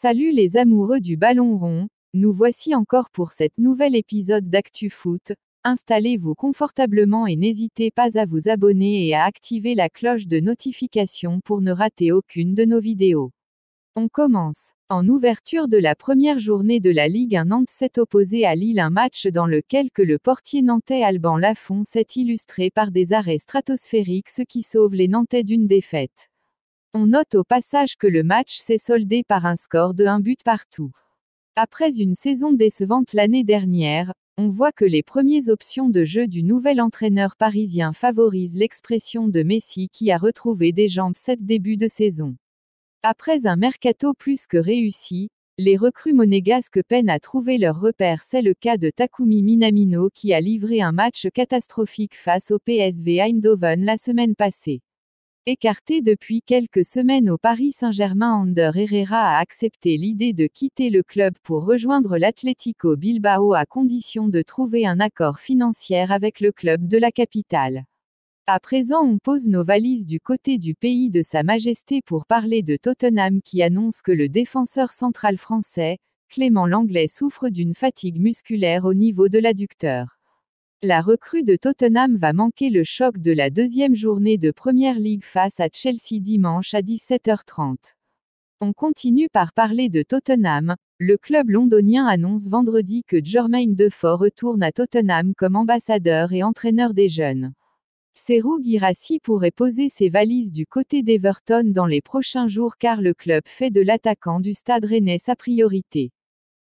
Salut les amoureux du ballon rond, nous voici encore pour cet nouvel épisode d'ActuFoot. Installez-vous confortablement et n'hésitez pas à vous abonner et à activer la cloche de notification pour ne rater aucune de nos vidéos. On commence. En ouverture de la première journée de la Ligue 1, Nantes s'est opposé à Lille, un match dans lequel le portier nantais Alban Lafont s'est illustré par des arrêts stratosphériques, ce qui sauve les Nantais d'une défaite. On note au passage que le match s'est soldé par un score de 1 but partout. Après une saison décevante l'année dernière, on voit que les premières options de jeu du nouvel entraîneur parisien favorisent l'expression de Messi qui a retrouvé des jambes cette début de saison. Après un mercato plus que réussi, les recrues monégasques peinent à trouver leur repère. C'est le cas de Takumi Minamino qui a livré un match catastrophique face au PSV Eindhoven la semaine passée. Écarté depuis quelques semaines au Paris Saint-Germain, Ander Herrera a accepté l'idée de quitter le club pour rejoindre l'Atlético Bilbao à condition de trouver un accord financier avec le club de la capitale. À présent, on pose nos valises du côté du pays de Sa Majesté pour parler de Tottenham qui annonce que le défenseur central français, Clément Lenglet, souffre d'une fatigue musculaire au niveau de l'adducteur. La recrue de Tottenham va manquer le choc de la deuxième journée de Premier League face à Chelsea dimanche à 17h30. On continue par parler de Tottenham. Le club londonien annonce vendredi que Jermaine Defoe retourne à Tottenham comme ambassadeur et entraîneur des jeunes. Serhou Guirassy pourrait poser ses valises du côté d'Everton dans les prochains jours car le club fait de l'attaquant du Stade Rennais sa priorité.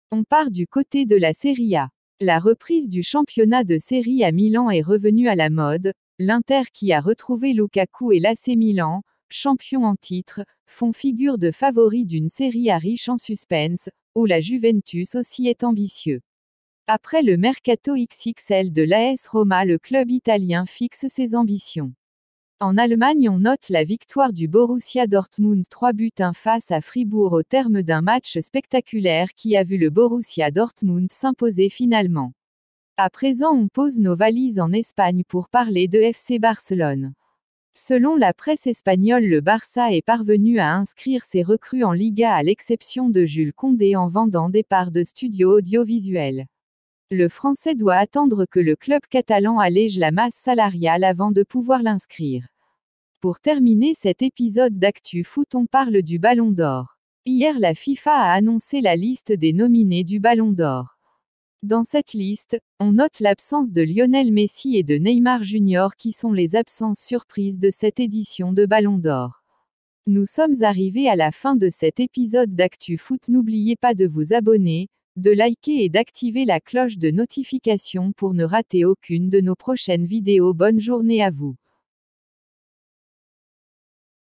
On part du côté de la Serie A. La reprise du championnat de Série à Milan est revenue à la mode. L'Inter qui a retrouvé Lukaku et l'AC Milan, champions en titre, font figure de favoris d'une Série A riche en suspense, où la Juventus aussi est ambitieux. Après le mercato XXL de l'AS Roma, le club italien fixe ses ambitions. En Allemagne, on note la victoire du Borussia Dortmund 3-1 face à Fribourg au terme d'un match spectaculaire qui a vu le Borussia Dortmund s'imposer finalement. À présent, on pose nos valises en Espagne pour parler de FC Barcelone. Selon la presse espagnole, le Barça est parvenu à inscrire ses recrues en Liga à l'exception de Jules Koundé en vendant des parts de studios audiovisuels. Le Français doit attendre que le club catalan allège la masse salariale avant de pouvoir l'inscrire. Pour terminer cet épisode d'ActuFoot, on parle du Ballon d'Or. Hier, la FIFA a annoncé la liste des nominés du Ballon d'Or. Dans cette liste, on note l'absence de Lionel Messi et de Neymar Jr. qui sont les absences surprises de cette édition de Ballon d'Or. Nous sommes arrivés à la fin de cet épisode d'ActuFoot. N'oubliez pas de vous abonner, de liker et d'activer la cloche de notification pour ne rater aucune de nos prochaines vidéos. Bonne journée à vous.